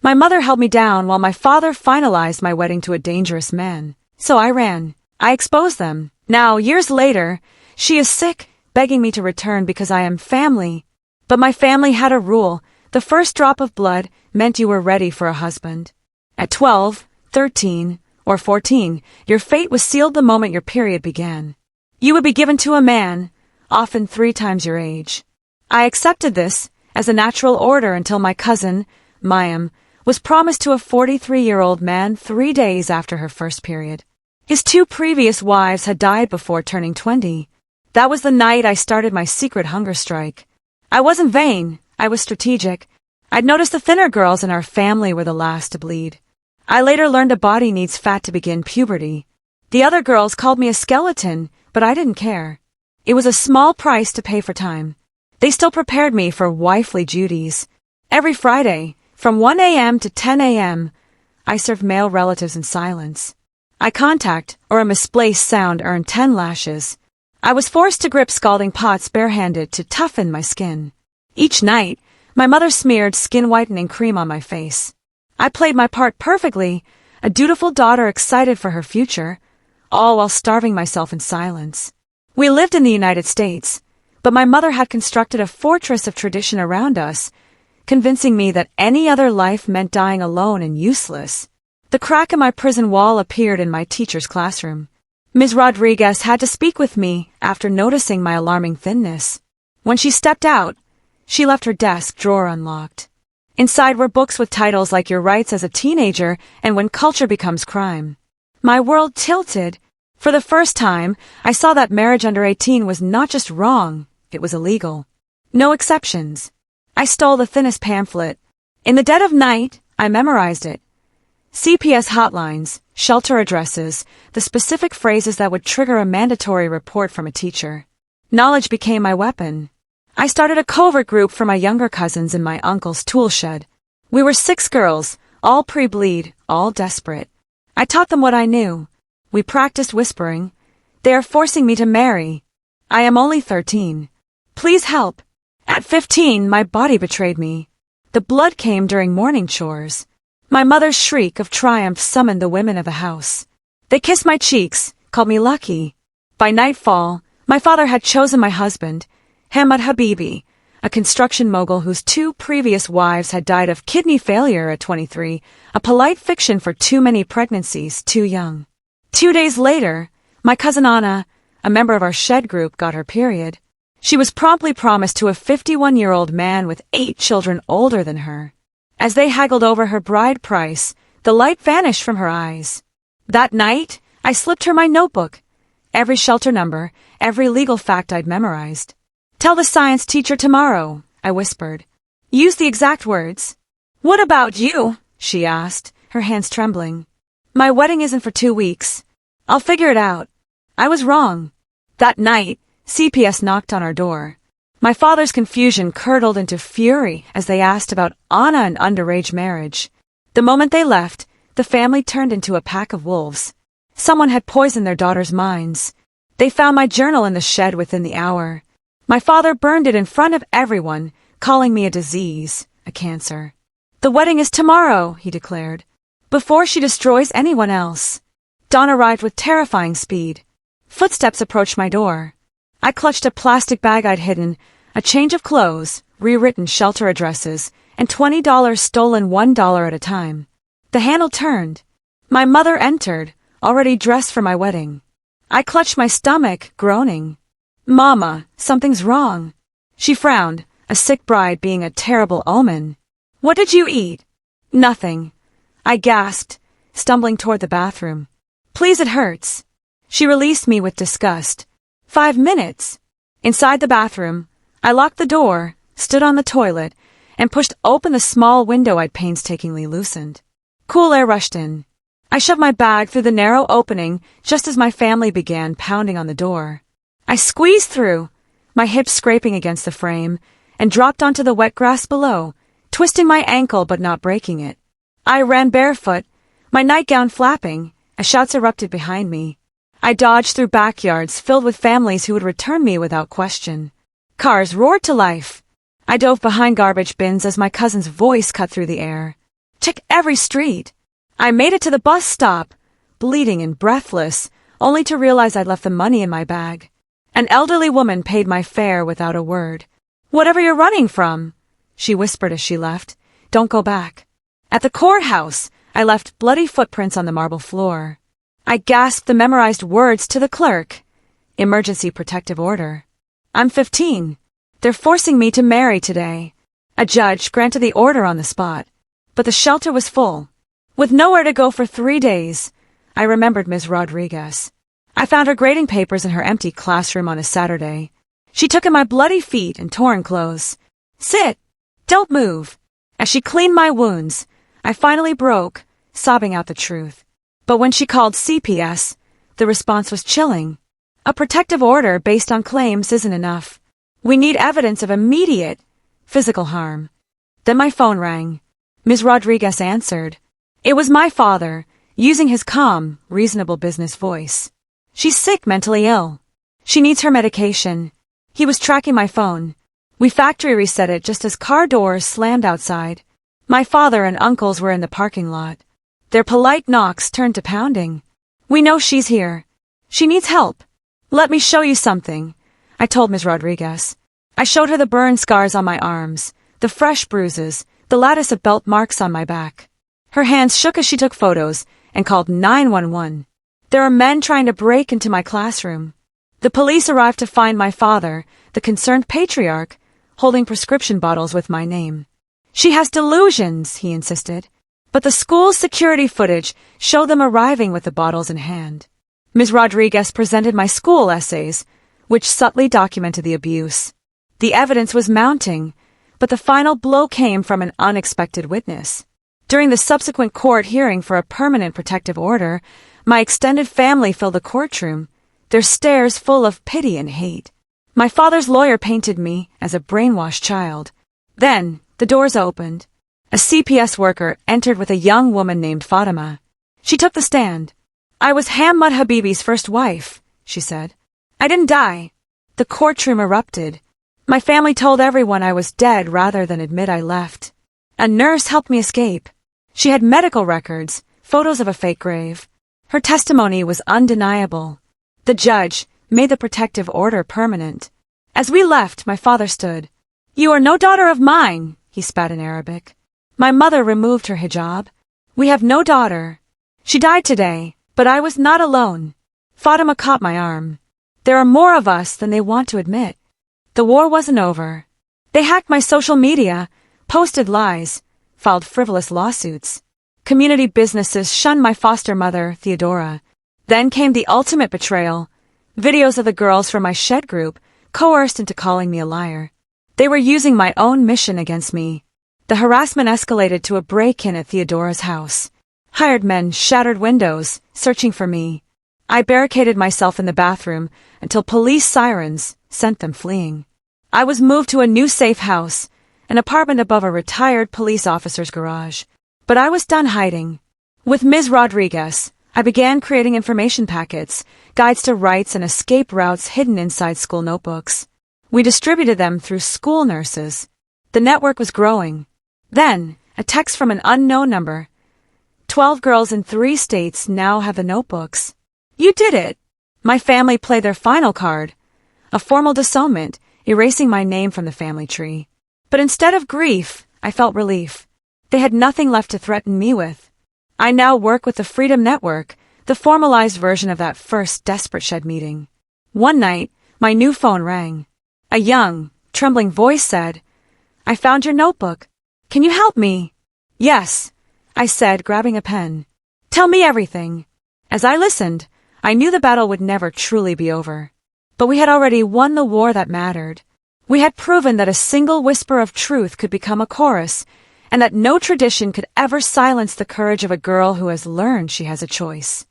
My mother held me down while my father finalized my wedding to a dangerous man. So I ran. I exposed them. Now, years later, she is sick, begging me to return because I am family. But my family had a rule. The first drop of blood meant you were ready for a husband. At 12, 13, or 14, your fate was sealed the moment your period began. You would be given to a man, often 3 times your age. I accepted this as a natural order until my cousin, Mayim, was promised to a 43-year-old man 3 days after her first period. His 2 previous wives had died before turning 20. That was the night I started my secret hunger strike. I wasn't vain, I was strategic. I'd noticed the thinner girls in our family were the last to bleed. I later learned a body needs fat to begin puberty. The other girls called me a skeleton, but I didn't care. It was a small price to pay for time. They still prepared me for wifely duties. Every Friday, from 1 a.m. to 10 a.m., I served male relatives in silence. Eye contact or a misplaced sound earned 10 lashes. I was forced to grip scalding pots barehanded to toughen my skin. Each night, my mother smeared skin-whitening cream on my face. I played my part perfectly, a dutiful daughter excited for her future, all while starving myself in silence. We lived in the United States, but my mother had constructed a fortress of tradition around us, convincing me that any other life meant dying alone and useless. The crack in my prison wall appeared in my teacher's classroom. Ms. Rodriguez had to speak with me after noticing my alarming thinness. When she stepped out, she left her desk drawer unlocked. Inside were books with titles like Your Rights as a Teenager and When Culture Becomes Crime. My world tilted. For the first time, I saw that marriage under 18 was not just wrong, it was illegal. No exceptions. I stole the thinnest pamphlet. In the dead of night, I memorized it. CPS hotlines, shelter addresses, the specific phrases that would trigger a mandatory report from a teacher. Knowledge became my weapon. I started a covert group for my younger cousins in my uncle's tool shed. We were 6 girls, all pre-bleed, all desperate. I taught them what I knew. We practiced whispering. They are forcing me to marry. I am only 13. Please help. At 15, my body betrayed me. The blood came during morning chores. My mother's shriek of triumph summoned the women of the house. They kissed my cheeks, called me lucky. By nightfall, my father had chosen my husband, Hamad Habibi, a construction mogul whose 2 previous wives had died of kidney failure at 23, a polite fiction for too many pregnancies too young. 2 days later, my cousin Anna, a member of our shed group, got her period. She was promptly promised to a 51-year-old man with 8 children older than her. As they haggled over her bride price, the light vanished from her eyes. That night, I slipped her my notebook. Every shelter number, every legal fact I'd memorized. Tell the science teacher tomorrow, I whispered. Use the exact words. What about you? She asked, her hands trembling. My wedding isn't for 2 weeks. I'll figure it out. I was wrong. That night, CPS knocked on our door. My father's confusion curdled into fury as they asked about Anna and underage marriage. The moment they left, the family turned into a pack of wolves. Someone had poisoned their daughters' minds. They found my journal in the shed within the hour. My father burned it in front of everyone, calling me a disease, a cancer. The wedding is tomorrow, he declared, before she destroys anyone else. Dawn arrived with terrifying speed. Footsteps approached my door. I clutched a plastic bag I'd hidden, a change of clothes, rewritten shelter addresses, and $20 stolen $1 at a time. The handle turned. My mother entered, already dressed for my wedding. I clutched my stomach, groaning. Mama, something's wrong. She frowned, a sick bride being a terrible omen. What did you eat? Nothing. I gasped, stumbling toward the bathroom. Please, it hurts. She released me with disgust. 5 minutes. Inside the bathroom, I locked the door, stood on the toilet, and pushed open the small window I'd painstakingly loosened. Cool air rushed in. I shoved my bag through the narrow opening just as my family began pounding on the door. I squeezed through, my hips scraping against the frame, and dropped onto the wet grass below, twisting my ankle but not breaking it. I ran barefoot, my nightgown flapping, as shouts erupted behind me. I dodged through backyards filled with families who would return me without question. Cars roared to life. I dove behind garbage bins as my cousin's voice cut through the air. Check every street. I made it to the bus stop, bleeding and breathless, only to realize I'd left the money in my bag. An elderly woman paid my fare without a word. "Whatever you're running from," she whispered as she left, "don't go back." At the courthouse, I left bloody footprints on the marble floor. I gasped the memorized words to the clerk. Emergency protective order. I'm 15. They're forcing me to marry today. A judge granted the order on the spot, but the shelter was full. With nowhere to go for 3 days, I remembered Ms. Rodriguez. I found her grading papers in her empty classroom on a Saturday. She took in my bloody feet and torn clothes. "Sit! Don't move!" As she cleaned my wounds, I finally broke, sobbing out the truth. But when she called CPS, the response was chilling. A protective order based on claims isn't enough. We need evidence of immediate physical harm. Then my phone rang. Ms. Rodriguez answered. It was my father, using his calm, reasonable business voice. "She's sick, mentally ill. She needs her medication." He was tracking my phone. We factory reset it just as car doors slammed outside. My father and uncles were in the parking lot. Their polite knocks turned to pounding. "We know she's here. She needs help. Let me show you something," I told Ms. Rodriguez. I showed her the burn scars on my arms, the fresh bruises, the lattice of belt marks on my back. Her hands shook as she took photos and called 911. There are men trying to break into my classroom. The police arrived to find my father, the concerned patriarch, holding prescription bottles with my name. "She has delusions," he insisted. But the school's security footage showed them arriving with the bottles in hand. Ms. Rodriguez presented my school essays, which subtly documented the abuse. The evidence was mounting, but the final blow came from an unexpected witness. During the subsequent court hearing for a permanent protective order, my extended family filled the courtroom, their stares full of pity and hate. My father's lawyer painted me as a brainwashed child. Then, the doors opened. A CPS worker entered with a young woman named Fatima. She took the stand. "I was Hamad Habibi's first wife," she said. "I didn't die." The courtroom erupted. My family told everyone I was dead rather than admit I left. A nurse helped me escape. She had medical records, photos of a fake grave. Her testimony was undeniable. The judge made the protective order permanent. As we left, my father stood. "You are no daughter of mine," he spat in Arabic. My mother removed her hijab. "We have no daughter. She died today, but I was not alone." Fatima caught my arm. "There are more of us than they want to admit." The war wasn't over. They hacked my social media, posted lies, filed frivolous lawsuits. Community businesses shunned my foster mother, Theodora. Then came the ultimate betrayal. Videos of the girls from my shed group coerced into calling me a liar. They were using my own mission against me. The harassment escalated to a break-in at Theodora's house. Hired men shattered windows, searching for me. I barricaded myself in the bathroom until police sirens sent them fleeing. I was moved to a new safe house, an apartment above a retired police officer's garage. But I was done hiding. With Ms. Rodriguez, I began creating information packets, guides to rights and escape routes hidden inside school notebooks. We distributed them through school nurses. The network was growing. Then, a text from an unknown number. 12 girls in 3 states now have the notebooks. "You did it!" My family played their final card, a formal disownment, erasing my name from the family tree. But instead of grief, I felt relief. They had nothing left to threaten me with. I now work with the Freedom Network, the formalized version of that first desperate shed meeting. One night, my new phone rang. A young, trembling voice said, "I found your notebook. Can you help me?" "Yes," I said, grabbing a pen. "Tell me everything." As I listened, I knew the battle would never truly be over. But we had already won the war that mattered. We had proven that a single whisper of truth could become a chorus, and that no tradition could ever silence the courage of a girl who has learned she has a choice.